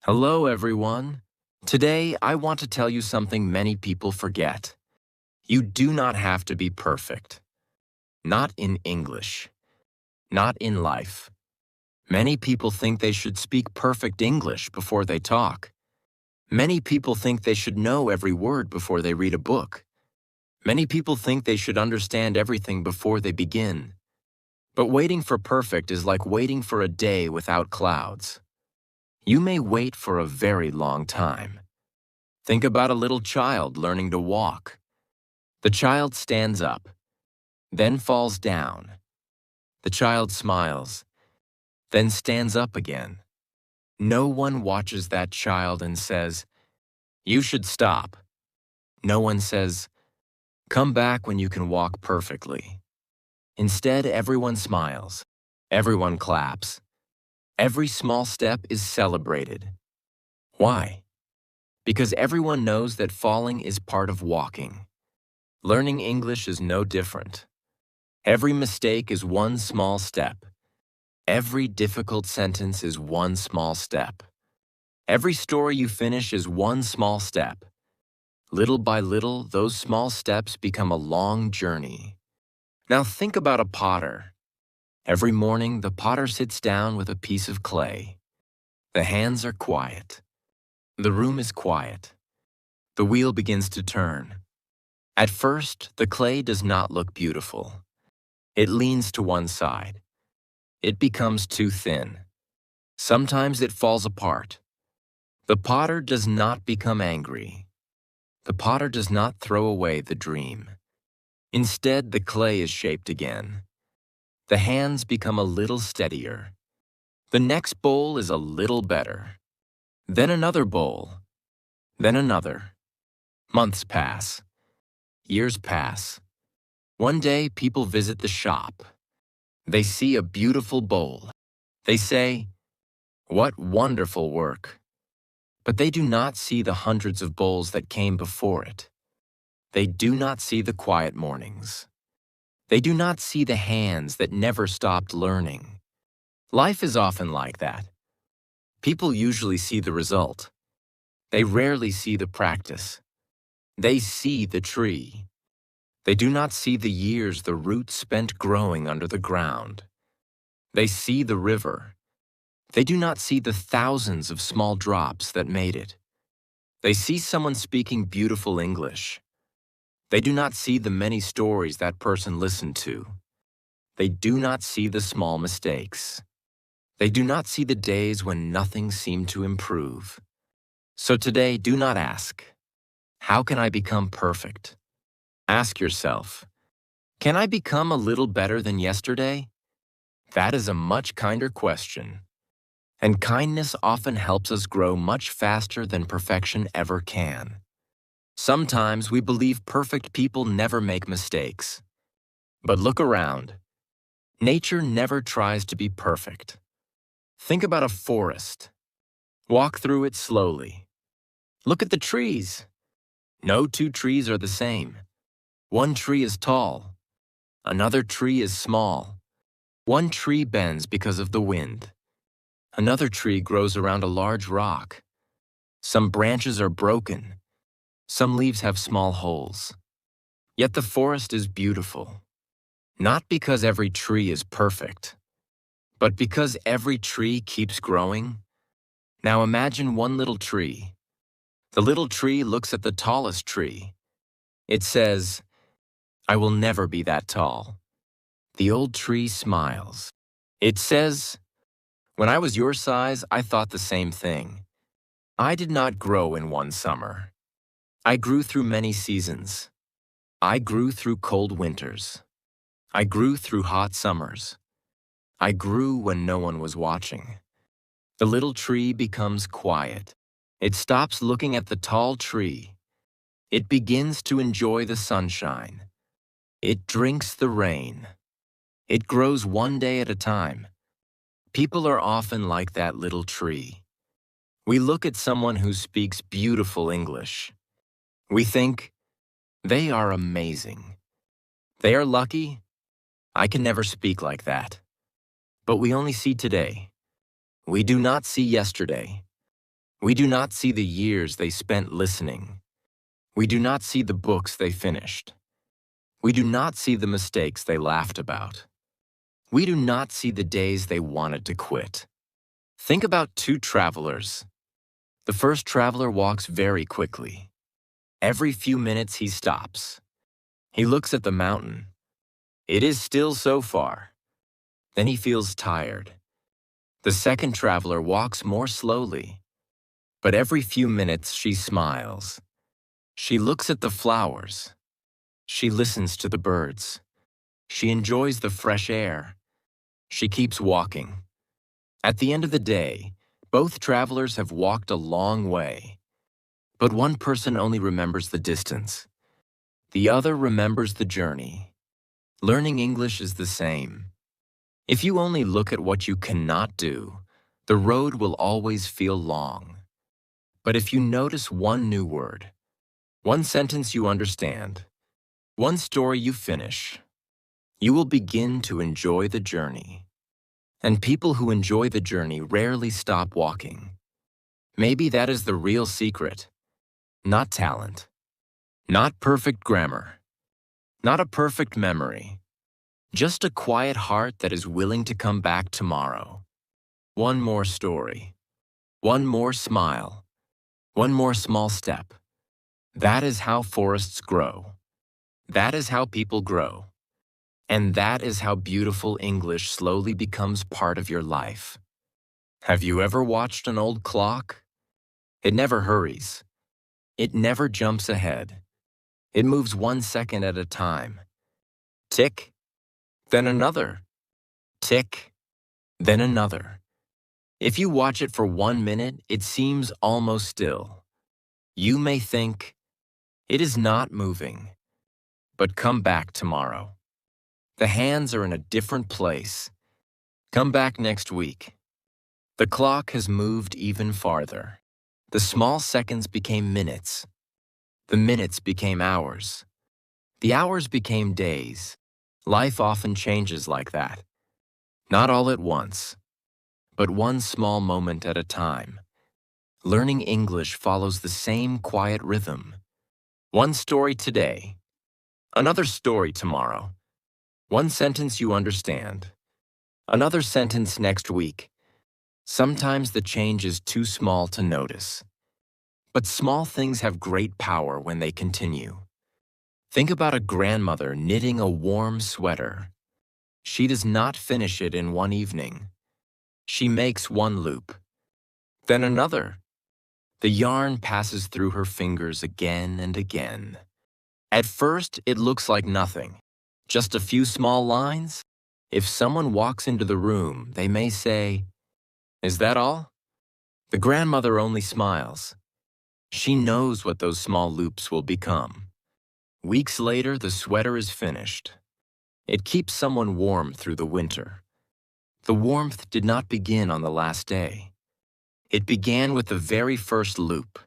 Hello, everyone. Today, I want to tell you something many people forget. You do not have to be perfect. Not in English. Not in life. Many people think they should speak perfect English before they talk. Many people think they should know every word before they read a book. Many people think they should understand everything before they begin. But waiting for perfect is like waiting for a day without clouds. You may wait for a very long time. Think about a little child learning to walk. The child stands up, then falls down. The child smiles, then stands up again. No one watches that child and says, "You should stop." No one says, "Come back when you can walk perfectly." Instead, everyone smiles. Everyone claps. Every small step is celebrated. Why? Because everyone knows that falling is part of walking. Learning English is no different. Every mistake is one small step. Every difficult sentence is one small step. Every story you finish is one small step. Little by little, those small steps become a long journey. Now think about a potter. Every morning, the potter sits down with a piece of clay. The hands are quiet. The room is quiet. The wheel begins to turn. At first, the clay does not look beautiful. It leans to one side. It becomes too thin. Sometimes it falls apart. The potter does not become angry. The potter does not throw away the dream. Instead, the clay is shaped again. The hands become a little steadier. The next bowl is a little better. Then another bowl. Then another. Months pass. Years pass. One day, people visit the shop. They see a beautiful bowl. They say, "What wonderful work." But they do not see the hundreds of bowls that came before it. They do not see the quiet mornings. They do not see the hands that never stopped learning. Life is often like that. People usually see the result. They rarely see the practice. They see the tree. They do not see the years the roots spent growing under the ground. They see the river. They do not see the thousands of small drops that made it. They see someone speaking beautiful English. They do not see the many stories that person listened to. They do not see the small mistakes. They do not see the days when nothing seemed to improve. So today, do not ask, "How can I become perfect?" Ask yourself, "Can I become a little better than yesterday?" That is a much kinder question. And kindness often helps us grow much faster than perfection ever can. Sometimes we believe perfect people never make mistakes. But look around. Nature never tries to be perfect. Think about a forest. Walk through it slowly. Look at the trees. No two trees are the same. One tree is tall. Another tree is small. One tree bends because of the wind. Another tree grows around a large rock. Some branches are broken. Some leaves have small holes. Yet the forest is beautiful. Not because every tree is perfect, but because every tree keeps growing. Now imagine one little tree. The little tree looks at the tallest tree. It says, "I will never be that tall." The old tree smiles. It says, "When I was your size, I thought the same thing. I did not grow in one summer. I grew through many seasons. I grew through cold winters. I grew through hot summers. I grew when no one was watching." The little tree becomes quiet. It stops looking at the tall tree. It begins to enjoy the sunshine. It drinks the rain. It grows one day at a time. People are often like that little tree. We look at someone who speaks beautiful English. We think, "They are amazing. They are lucky. I can never speak like that." But we only see today. We do not see yesterday. We do not see the years they spent listening. We do not see the books they finished. We do not see the mistakes they laughed about. We do not see the days they wanted to quit. Think about two travelers. The first traveler walks very quickly. Every few minutes he stops. He looks at the mountain. It is still so far. Then he feels tired. The second traveler walks more slowly. But every few minutes she smiles. She looks at the flowers. She listens to the birds. She enjoys the fresh air. She keeps walking. At the end of the day, both travelers have walked a long way. But one person only remembers the distance. The other remembers the journey. Learning English is the same. If you only look at what you cannot do, the road will always feel long. But if you notice one new word, one sentence you understand, one story you finish, you will begin to enjoy the journey. And people who enjoy the journey rarely stop walking. Maybe that is the real secret. Not talent. Not perfect grammar. Not a perfect memory. Just a quiet heart that is willing to come back tomorrow. One more story. One more smile. One more small step. That is how forests grow. That is how people grow. And that is how beautiful English slowly becomes part of your life. Have you ever watched an old clock? It never hurries. It never jumps ahead. It moves 1 second at a time. Tick, then another. Tick, then another. If you watch it for 1 minute, it seems almost still. You may think, it is not moving. But come back tomorrow. The hands are in a different place. Come back next week. The clock has moved even farther. The small seconds became minutes. The minutes became hours. The hours became days. Life often changes like that. Not all at once, but one small moment at a time. Learning English follows the same quiet rhythm. One story today, another story tomorrow. One sentence you understand, another sentence next week. Sometimes the change is too small to notice. But small things have great power when they continue. Think about a grandmother knitting a warm sweater. She does not finish it in one evening. She makes one loop, then another. The yarn passes through her fingers again and again. At first, it looks like nothing, just a few small lines. If someone walks into the room, they may say, "Is that all?" The grandmother only smiles. She knows what those small loops will become. Weeks later, the sweater is finished. It keeps someone warm through the winter. The warmth did not begin on the last day. It began with the very first loop.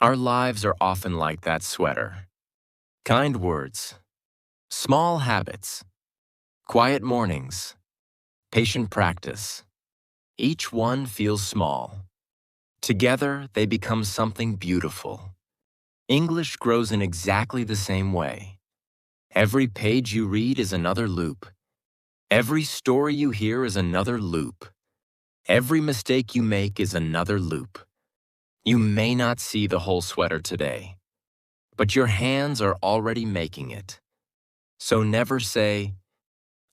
Our lives are often like that sweater. Kind words, small habits, quiet mornings, patient practice. Each one feels small. Together, they become something beautiful. English grows in exactly the same way. Every page you read is another loop. Every story you hear is another loop. Every mistake you make is another loop. You may not see the whole sweater today, but your hands are already making it. So never say,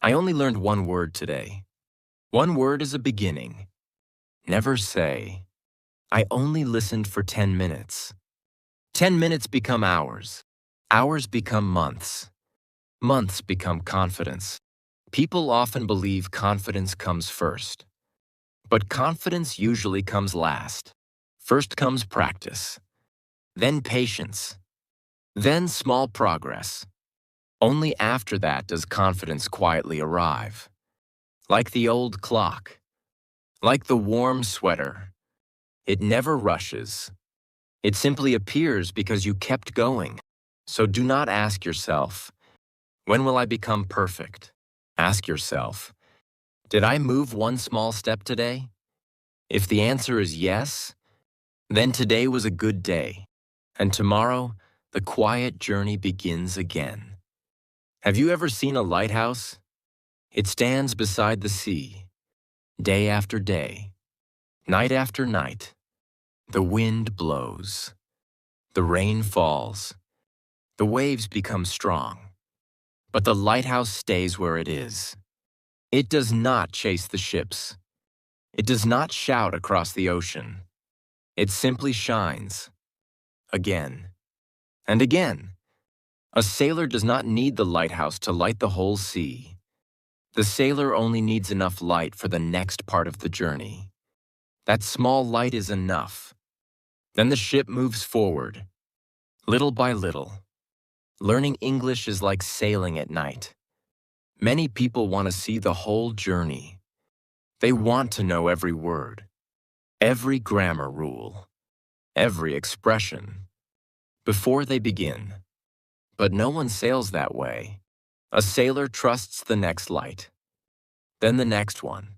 "I only learned one word today." One word is a beginning. Never say, "I only listened for 10 minutes." 10 minutes become hours. Hours become months. Months become confidence. People often believe confidence comes first. But confidence usually comes last. First comes practice, then patience, then small progress. Only after that does confidence quietly arrive. Like the old clock, like the warm sweater, it never rushes. It simply appears because you kept going. So do not ask yourself, "When will I become perfect?" Ask yourself, "Did I move one small step today?" If the answer is yes, Then today was a good day, and tomorrow the quiet journey begins again. Have you ever seen a lighthouse? It stands beside the sea, day after day, night after night. The wind blows, the rain falls, the waves become strong, but the lighthouse stays where it is. It does not chase the ships. It does not shout across the ocean. It simply shines, again and again. A sailor does not need the lighthouse to light the whole sea. The sailor only needs enough light for the next part of the journey. That small light is enough. Then the ship moves forward, little by little. Learning English is like sailing at night. Many people want to see the whole journey. They want to know every word, every grammar rule, every expression, before they begin. But no one sails that way. A sailor trusts the next light, then the next one,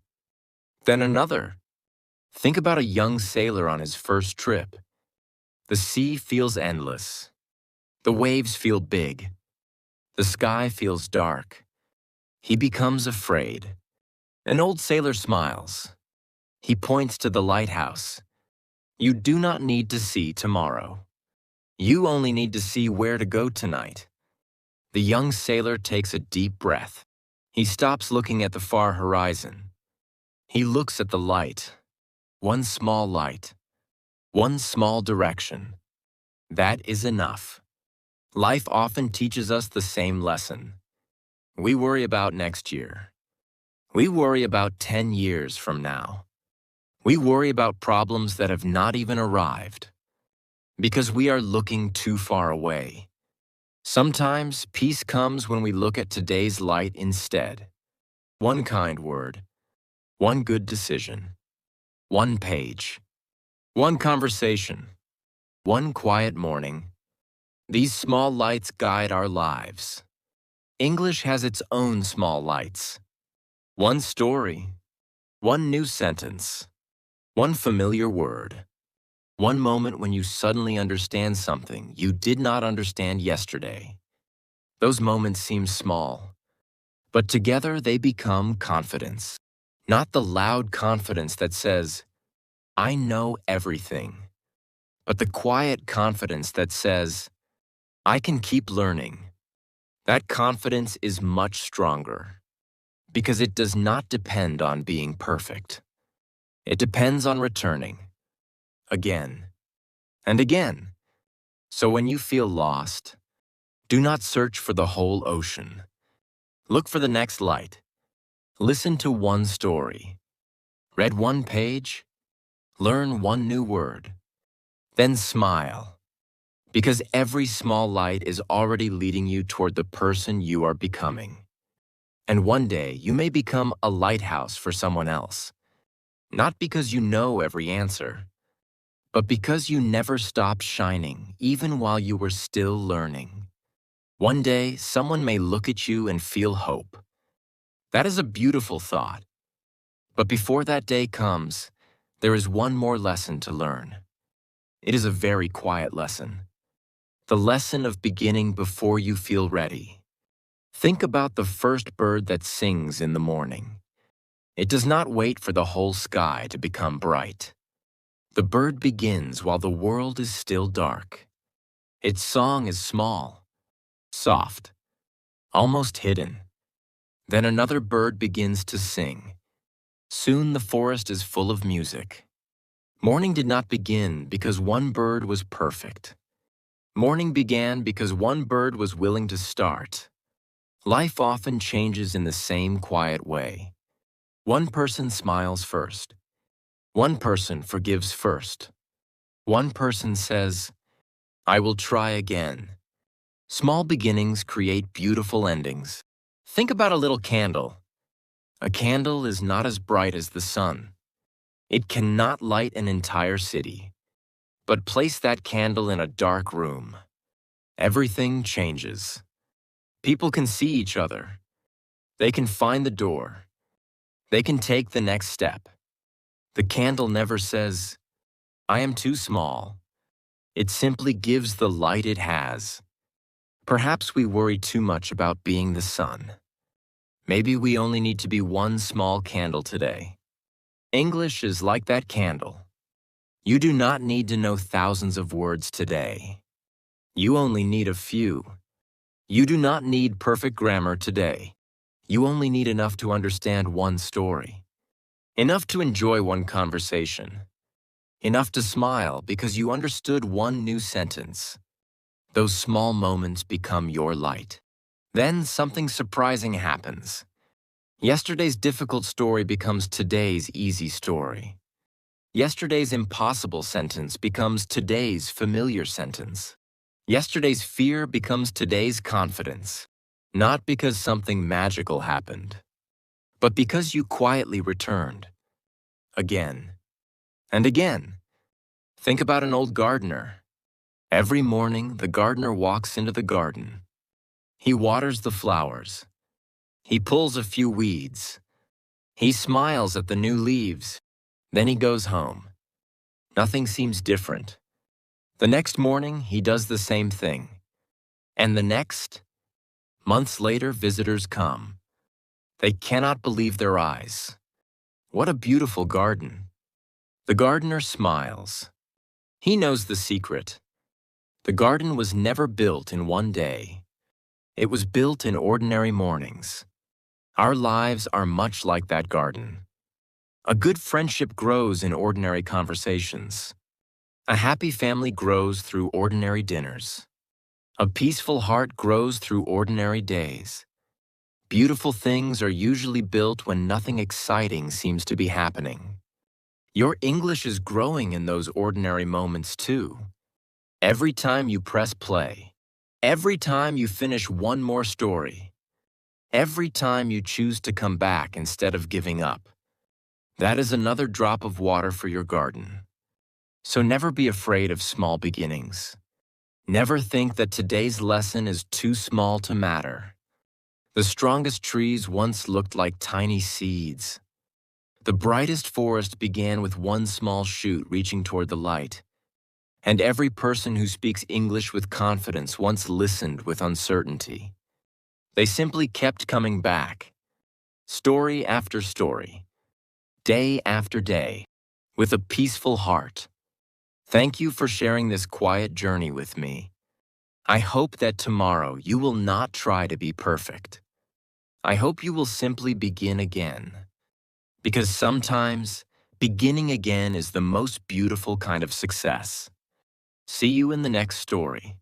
then another. Think about a young sailor on his first trip. The sea feels endless. The waves feel big. The sky feels dark. He becomes afraid. An old sailor smiles. He points to the lighthouse. You do not need to see tomorrow. You only need to see where to go tonight. The young sailor takes a deep breath. He stops looking at the far horizon. He looks at the light. One small light. One small direction. That is enough. Life often teaches us the same lesson. We worry about next year. We worry about 10 years from now. We worry about problems that have not even arrived because we are looking too far away. Sometimes peace comes when we look at today's light instead. One kind word, one good decision, one page, one conversation, one quiet morning. These small lights guide our lives. English has its own small lights. One story, one new sentence, one familiar word, one moment when you suddenly understand something you did not understand yesterday. Those moments seem small, but together they become confidence. Not the loud confidence that says, I know everything, but the quiet confidence that says, I can keep learning. That confidence is much stronger because it does not depend on being perfect. It depends on returning again and again. So when you feel lost, do not search for the whole ocean. Look for the next light. Listen to one story. Read one page. Learn one new word. Then smile, because every small light is already leading you toward the person you are becoming. And one day you may become a lighthouse for someone else, not because you know every answer, but because you never stopped shining even while you were still learning. One day, someone may look at you and feel hope. That is a beautiful thought. But before that day comes, there is one more lesson to learn. It is a very quiet lesson. The lesson of beginning before you feel ready. Think about the first bird that sings in the morning. It does not wait for the whole sky to become bright. The bird begins while the world is still dark. Its song is small, soft, almost hidden. Then another bird begins to sing. Soon the forest is full of music. Morning did not begin because one bird was perfect. Morning began because one bird was willing to start. Life often changes in the same quiet way. One person smiles first. One person forgives first. One person says, I will try again. Small beginnings create beautiful endings. Think about a little candle. A candle is not as bright as the sun. It cannot light an entire city. But place that candle in a dark room. Everything changes. People can see each other. They can find the door. They can take the next step. The candle never says, I am too small. It simply gives the light it has. Perhaps we worry too much about being the sun. Maybe we only need to be one small candle today. English is like that candle. You do not need to know thousands of words today. You only need a few. You do not need perfect grammar today. You only need enough to understand one story. Enough to enjoy one conversation. Enough to smile because you understood one new sentence. Those small moments become your light. Then something surprising happens. Yesterday's difficult story becomes today's easy story. Yesterday's impossible sentence becomes today's familiar sentence. Yesterday's fear becomes today's confidence. Not because something magical happened, but because you quietly returned. Again and again. Think about an old gardener. Every morning, the gardener walks into the garden. He waters the flowers. He pulls a few weeds. He smiles at the new leaves. Then he goes home. Nothing seems different. The next morning, he does the same thing. And the next, months later, visitors come. They cannot believe their eyes. What a beautiful garden. The gardener smiles. He knows the secret. The garden was never built in one day. It was built in ordinary mornings. Our lives are much like that garden. A good friendship grows in ordinary conversations. A happy family grows through ordinary dinners. A peaceful heart grows through ordinary days. Beautiful things are usually built when nothing exciting seems to be happening. Your English is growing in those ordinary moments too. Every time you press play, every time you finish one more story, every time you choose to come back instead of giving up, that is another drop of water for your garden. So never be afraid of small beginnings. Never think that today's lesson is too small to matter. The strongest trees once looked like tiny seeds. The brightest forest began with one small shoot reaching toward the light. And every person who speaks English with confidence once listened with uncertainty. They simply kept coming back, story after story, day after day, with a peaceful heart. Thank you for sharing this quiet journey with me. I hope that tomorrow you will not try to be perfect. I hope you will simply begin again. Because sometimes, beginning again is the most beautiful kind of success. See you in the next story.